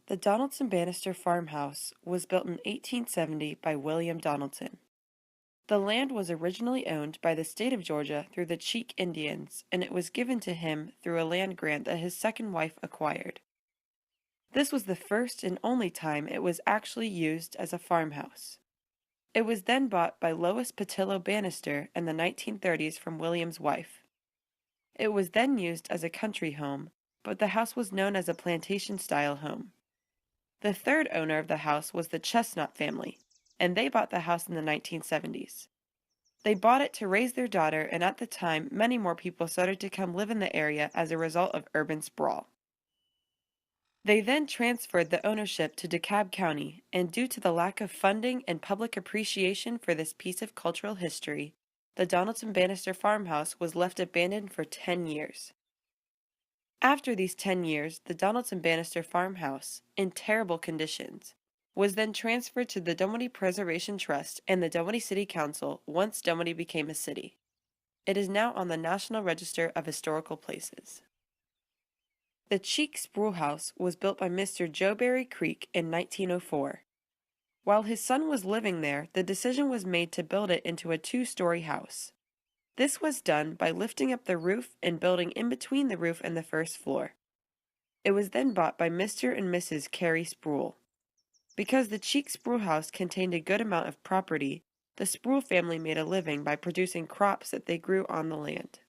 The Donaldson Bannister farmhouse was built in 1870 by William Donaldson. The land was originally owned by the state of Georgia through the Cheek Indians, and it was given to him through a land grant that his second wife acquired. This was the first and only time it was actually used as a farmhouse. It was then bought by Lois Patillo Bannister in the 1930s from William's wife. It was then used as a country home, but the house was known as a plantation-style home. The third owner of the house was the Chestnut family, and they bought the house in the 1970s. They bought it to raise their daughter, and at the time, many more people started to come live in the area as a result of urban sprawl. They then transferred the ownership to DeKalb County, and due to the lack of funding and public appreciation for this piece of cultural history, the Donaldson Bannister farmhouse was left abandoned for 10 years. After these 10 years, the Donaldson Bannister farmhouse, in terrible conditions, was then transferred to the Dunwoody Preservation Trust and the Dunwoody City Council once Dunwoody became a city. It is now on the National Register of Historical Places. The Cheek Spruce House was built by Mr. Joeberry Creek in 1904. While his son was living there, the decision was made to build it into a two-story house. This was done by lifting up the roof and building in between the roof and the first floor. It was then bought by Mr. and Mrs. Carey Sproul. Because the Cheek Spruce House contained a good amount of property, the Sproul family made a living by producing crops that they grew on the land.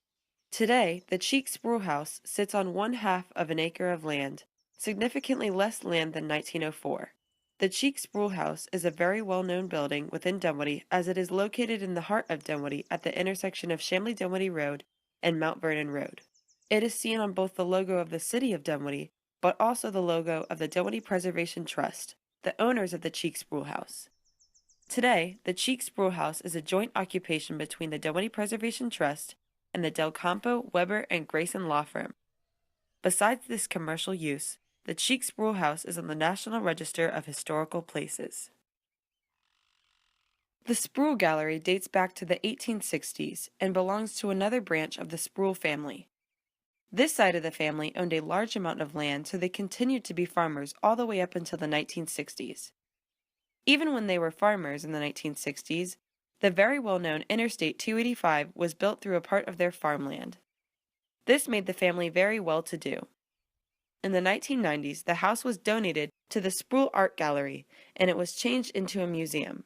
Today, the Cheek Spruce House sits on 1/2 of an acre of land, significantly less land than 1904. The Cheek Spruce House is a very well-known building within Dunwoody as it is located in the heart of Dunwoody at the intersection of Chamblee-Dunwoody Road and Mount Vernon Road. It is seen on both the logo of the City of Dunwoody, but also the logo of the Dunwoody Preservation Trust, the owners of the Cheek Spruce House. Today, the Cheek Spruce House is a joint occupation between the Dunwoody Preservation Trust and the Del Campo, Weber, and Grayson law firm. Besides this commercial use, the Cheek Spruce House is on the National Register of Historical Places. The Sproul Gallery dates back to the 1860s and belongs to another branch of the Sproul family. This side of the family owned a large amount of land, so they continued to be farmers all the way up until the 1960s. Even when they were farmers in the 1960s, the very well-known Interstate 285 was built through a part of their farmland. This made the family very well-to-do. In the 1990s, the house was donated to the Sproul Art Gallery, and it was changed into a museum.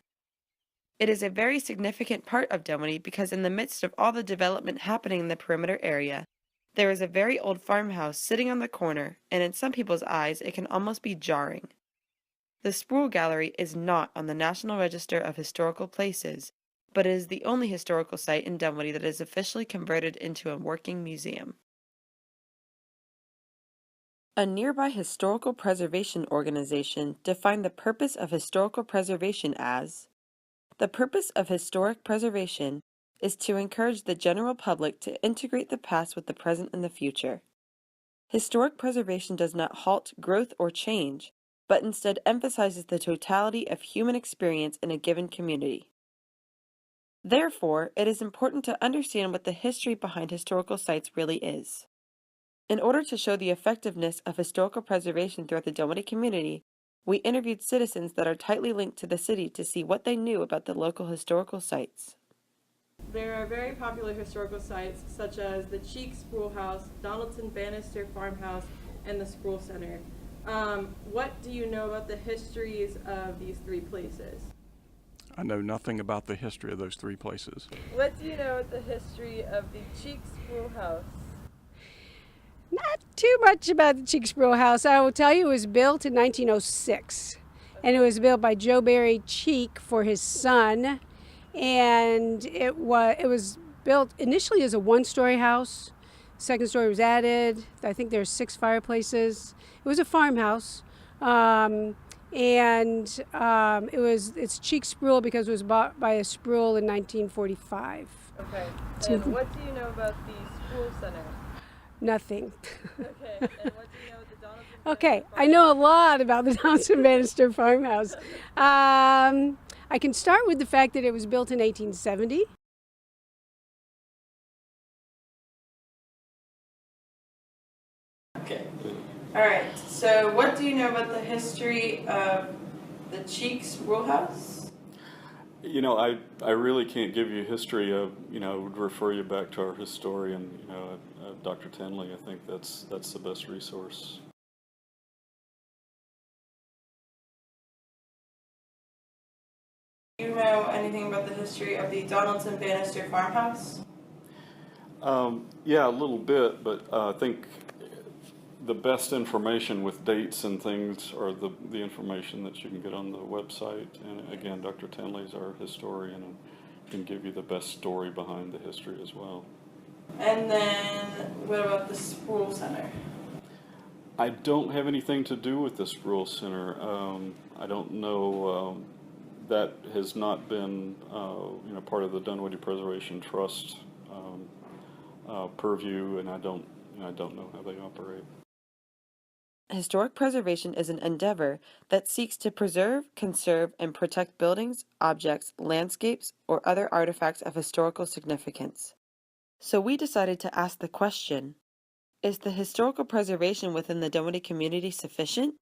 It is a very significant part of Dunwoody because in the midst of all the development happening in the perimeter area, there is a very old farmhouse sitting on the corner, and in some people's eyes, it can almost be jarring. The Sproul Gallery is not on the National Register of Historical Places, but it is the only historical site in Dunwoody that is officially converted into a working museum. A nearby historical preservation organization defined the purpose of historical preservation as, "The purpose of historic preservation is to encourage the general public to integrate the past with the present and the future. Historic preservation does not halt growth or change, but instead emphasizes the totality of human experience in a given community. Therefore, it is important to understand what the history behind historical sites really is." In order to show the effectiveness of historical preservation throughout the Dunwoody community, we interviewed citizens that are tightly linked to the city to see what they knew about the local historical sites. There are very popular historical sites such as the Cheek Spruce House, Donaldson Bannister Farmhouse, and the Sproul Center. What do you know about the histories of these three places? I know nothing about the history of those three places. What do you know about the history of the Cheek Spruce House? Not too much about the Cheek Spruce House. I will tell you it was built in 1906. And it was built by Joeberry Cheek for his son. And it was built initially as a one-story house. Second story was added. I think there's 6 fireplaces. It was a farmhouse. It's Cheek Sproul because it was bought by a Sproul in 1945. Okay. And what do you know about the Sproul Center? Nothing. Okay. And what do you know about the Donaldson Okay, Bannister I know a lot about the Donaldson Bannister farmhouse. I can start with the fact that it was built in 1870. Okay. All right. So, what do you know about the history of the Cheeks Rule House? You know, I really can't give you history of, I would refer you back to our historian, Dr. Tenley. I think that's the best resource. Do you know anything about the history of the Donaldson Bannister farmhouse? Yeah, a little bit, but I think the best information with dates and things are the information that you can get on the website. And again, Dr. Tenley is our historian and can give you the best story behind the history as well. And then, what about the Sproul Center? I don't have anything to do with the Sproul Center. I don't know. That has not been, part of the Dunwoody Preservation Trust purview, and I don't know how they operate. Historic preservation is an endeavor that seeks to preserve, conserve, and protect buildings, objects, landscapes, or other artifacts of historical significance. So we decided to ask the question, is the historical preservation within the Dunwoody community sufficient?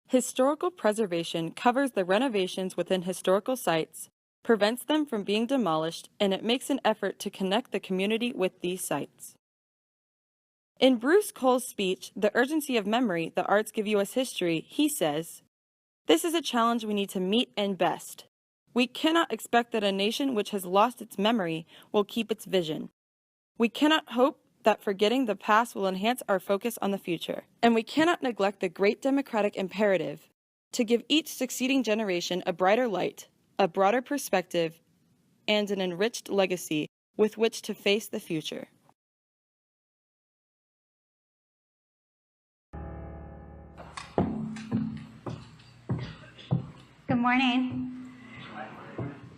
Historical preservation covers the renovations within historical sites, prevents them from being demolished, and it makes an effort to connect the community with these sites. In Bruce Cole's speech, The Urgency of Memory, The Arts Give You Us History, he says, "This is a challenge we need to meet and best. We cannot expect that a nation which has lost its memory will keep its vision. We cannot hope that forgetting the past will enhance our focus on the future. And we cannot neglect the great democratic imperative to give each succeeding generation a brighter light, a broader perspective, and an enriched legacy with which to face the future." Good morning.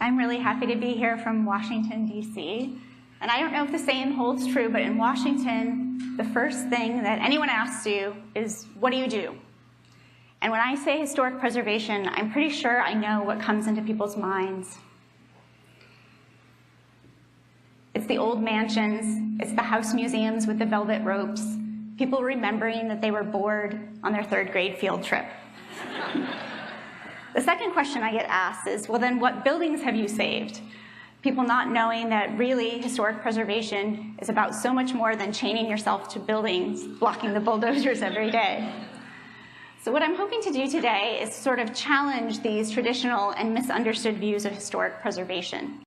I'm really happy to be here from Washington, D.C. And I don't know if the same holds true, but in Washington, the first thing that anyone asks you is, what do you do? And when I say historic preservation, I'm pretty sure I know what comes into people's minds. It's the old mansions, it's the house museums with the velvet ropes, people remembering that they were bored on their third grade field trip. The second question I get asked is, well then what buildings have you saved? People not knowing that really historic preservation is about so much more than chaining yourself to buildings, blocking the bulldozers every day. So what I'm hoping to do today is sort of challenge these traditional and misunderstood views of historic preservation.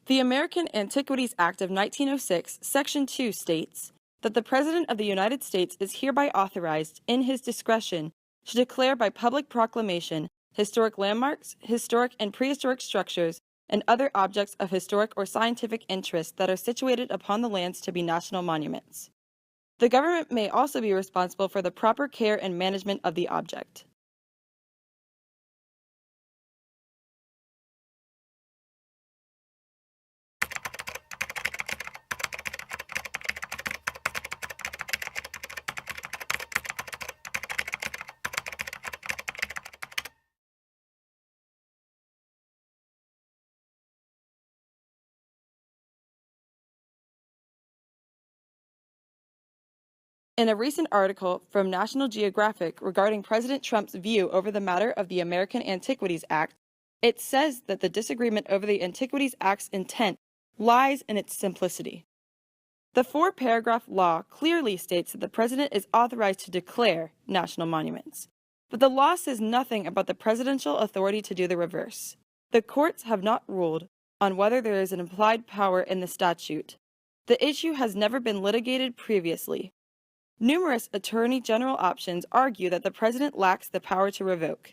The American Antiquities Act of 1906, Section 2 states that the President of the United States is hereby authorized, in his discretion, to declare by public proclamation historic landmarks, historic and prehistoric structures, and other objects of historic or scientific interest that are situated upon the lands to be national monuments. The government may also be responsible for the proper care and management of the object. In a recent article from National Geographic regarding President Trump's view over the matter of the American Antiquities Act, it says that the disagreement over the Antiquities Act's intent lies in its simplicity. The four-paragraph law clearly states that the president is authorized to declare national monuments, but the law says nothing about the presidential authority to do the reverse. The courts have not ruled on whether there is an implied power in the statute. The issue has never been litigated previously. Numerous attorney general options argue that the president lacks the power to revoke.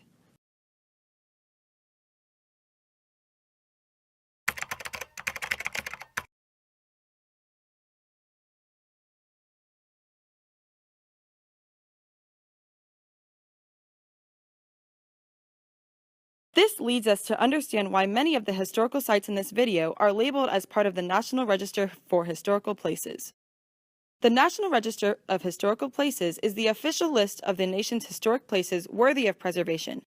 This leads us to understand why many of the historical sites in this video are labeled as part of the National Register for Historical Places. The National Register of Historical Places is the official list of the nation's historic places worthy of preservation.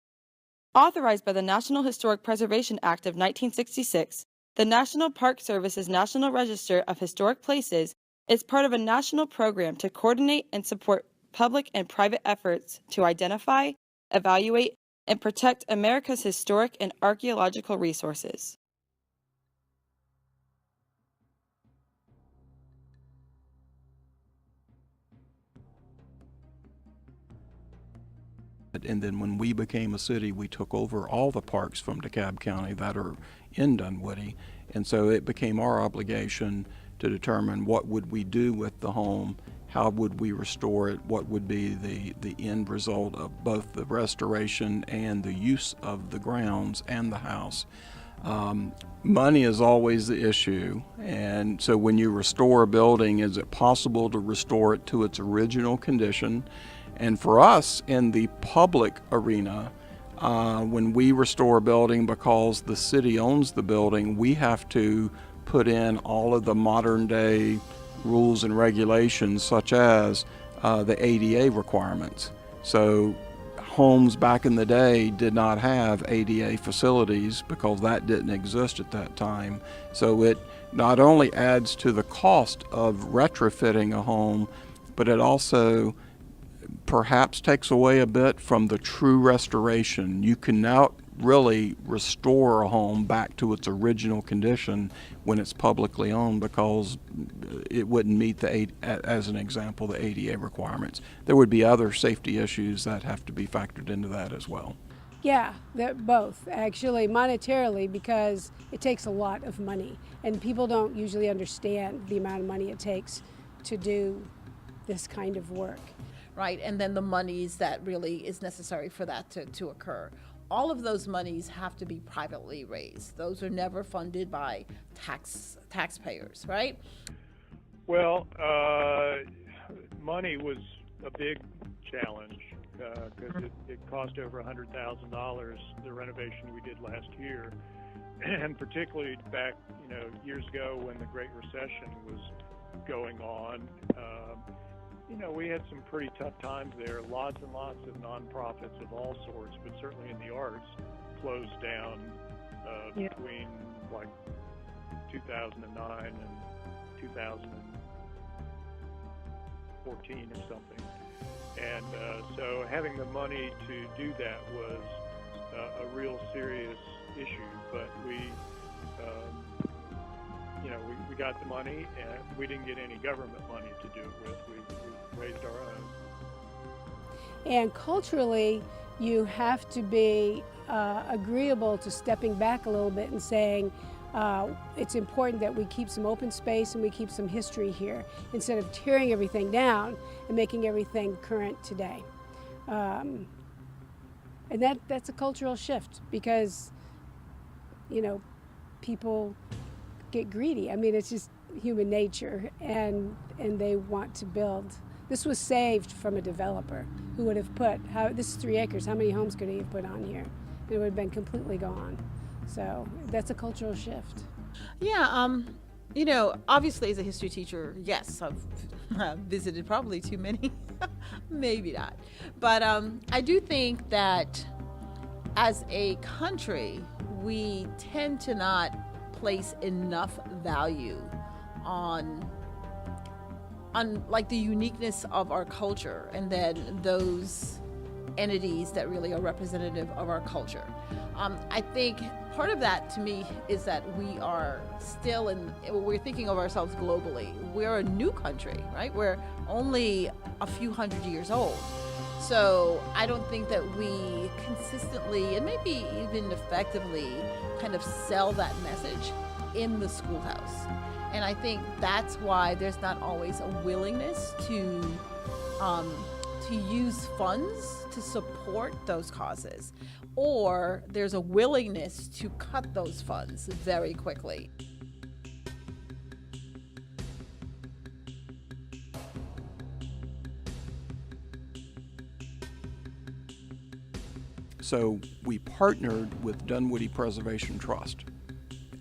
Authorized by the National Historic Preservation Act of 1966, the National Park Service's National Register of Historic Places is part of a national program to coordinate and support public and private efforts to identify, evaluate, and protect America's historic and archaeological resources. And then when we became a city, we took over all the parks from DeKalb County that are in Dunwoody. And so it became our obligation to determine what would we do with the home, how would we restore it, what would be the end result of both the restoration and the use of the grounds and the house. Money is always the issue, and so when you restore a building, is it possible to restore it to its original condition? And for us in the public arena, when we restore a building, because the city owns the building, we have to put in all of the modern day rules and regulations, such as the ADA requirements. So homes back in the day did not have ADA facilities because that didn't exist at that time. So it not only adds to the cost of retrofitting a home, but it also perhaps takes away a bit from the true restoration. You can now really restore a home back to its original condition when it's publicly owned, because it wouldn't meet as an example, the ADA requirements. There would be other safety issues that have to be factored into that as well. Yeah, both actually, monetarily, because it takes a lot of money, and people don't usually understand the amount of money it takes to do this kind of work. Right, and then the monies that really is necessary for that to occur. All of those monies have to be privately raised. Those are never funded by taxpayers, right? Well, money was a big challenge because it cost over $100,000, the renovation we did last year. And particularly back, years ago when the Great Recession was going on, we had some pretty tough times there. Lots and lots of nonprofits of all sorts, but certainly in the arts, closed down between like 2009 and 2014 or something. And so having the money to do that was a real serious issue. But we got the money, and we didn't get any government money to do it with. We raised our own. And culturally, you have to be agreeable to stepping back a little bit and saying, it's important that we keep some open space and we keep some history here, instead of tearing everything down and making everything current today. And that's a cultural shift, because, people get greedy. I mean, it's just human nature, and they want to build. This was saved from a developer who would have this is 3 acres, how many homes could he have put on here? It would have been completely gone. So that's a cultural shift. Yeah, obviously as a history teacher, yes, I've visited probably too many, maybe not. But I do think that as a country, we tend to not place enough value on like the uniqueness of our culture, and then those entities that really are representative of our culture. I think part of that to me is that we are still we're thinking of ourselves globally. We're a new country, right? We're only a few hundred years old. So I don't think that we consistently, and maybe even effectively, kind of sell that message in the schoolhouse. And I think that's why there's not always a willingness to use funds to support those causes, or there's a willingness to cut those funds very quickly. So we partnered with Dunwoody Preservation Trust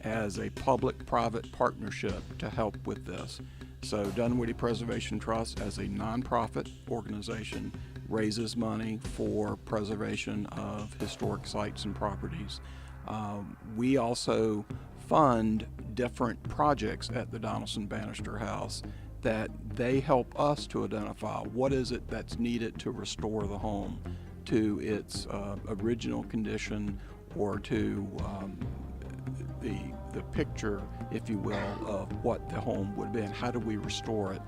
as a public-private partnership to help with this. So Dunwoody Preservation Trust, as a nonprofit organization, raises money for preservation of historic sites and properties. We also fund different projects at the Donaldson Bannister House that they help us to identify what is it that's needed to restore the home to its original condition, or to the picture, if you will, of what the home would be and how do we restore it.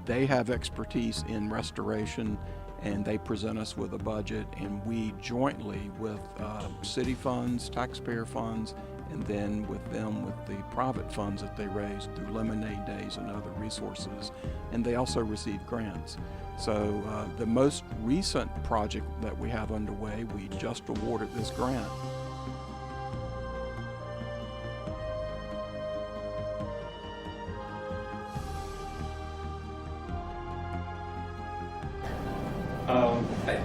They have expertise in restoration, and they present us with a budget, and we jointly with city funds, taxpayer funds, and then with them with the private funds that they raise through Lemonade Days and other resources, and they also receive grants. So the most recent project that we have underway, we just awarded this grant.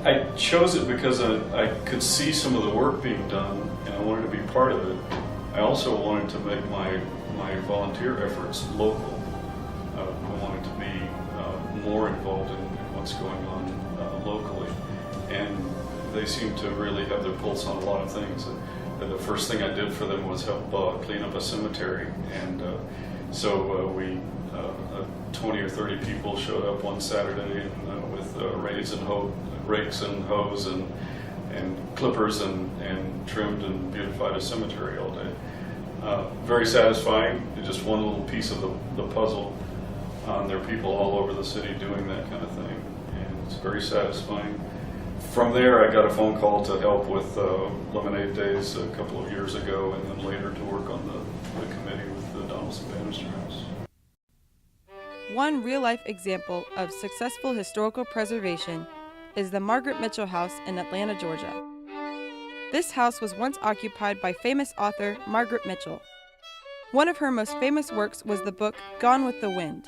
I chose it because I could see some of the work being done, and I wanted to be part of it. I also wanted to make my volunteer efforts local. I wanted to be more involved in what's going on locally, and they seem to really have their pulse on a lot of things. The first thing I did for them was help clean up a cemetery, and so we 20 or 30 people showed up one Saturday and, with rakes and hose and clippers, and trimmed and beautified a cemetery all day. Very satisfying. Just one little piece of the puzzle. There are people all over the city doing that kind of thing, and it's very satisfying. From there, I got a phone call to help with Lemonade Days a couple of years ago, and then later to work on the committee with the Donaldson Bannister House. One real-life example of successful historical preservation is the Margaret Mitchell House in Atlanta, Georgia. This house was once occupied by famous author Margaret Mitchell. One of her most famous works was the book Gone with the Wind.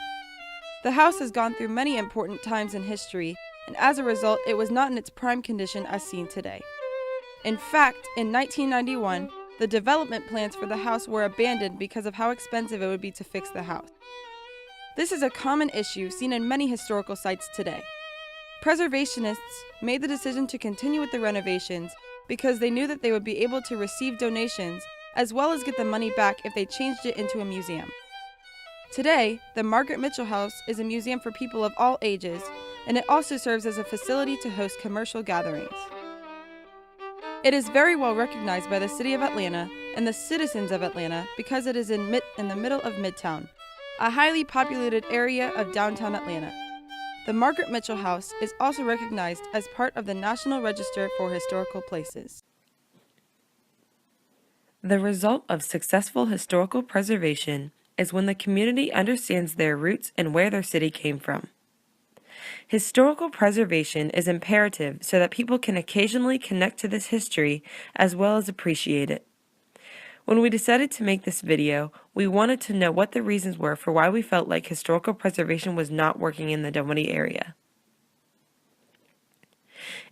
The house has gone through many important times in history, and as a result, it was not in its prime condition as seen today. In fact, in 1991, the development plans for the house were abandoned because of how expensive it would be to fix the house. This is a common issue seen in many historical sites today. Preservationists made the decision to continue with the renovations because they knew that they would be able to receive donations as well as get the money back if they changed it into a museum. Today, the Margaret Mitchell House is a museum for people of all ages, and it also serves as a facility to host commercial gatherings. It is very well recognized by the city of Atlanta and the citizens of Atlanta because it is in the middle of Midtown, a highly populated area of downtown Atlanta. The Margaret Mitchell House is also recognized as part of the National Register for Historical Places. The result of successful historical preservation is when the community understands their roots and where their city came from. Historical preservation is imperative so that people can occasionally connect to this history as well as appreciate it. When we decided to make this video, we wanted to know what the reasons were for why we felt like historical preservation was not working in the Dunwoody area.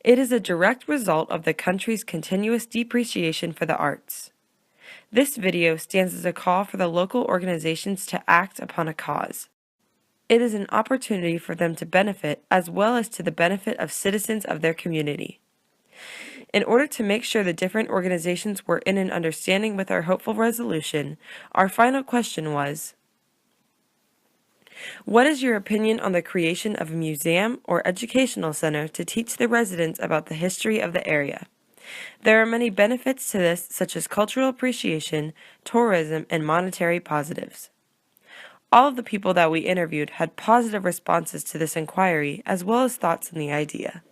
It is a direct result of the country's continuous depreciation for the arts. This video stands as a call for the local organizations to act upon a cause. It is an opportunity for them to benefit as well as to the benefit of citizens of their community. In order to make sure the different organizations were in an understanding with our hopeful resolution, our final question was, what is your opinion on the creation of a museum or educational center to teach the residents about the history of the area? There are many benefits to this, such as cultural appreciation, tourism, and monetary positives. All of the people that we interviewed had positive responses to this inquiry, as well as thoughts on the idea.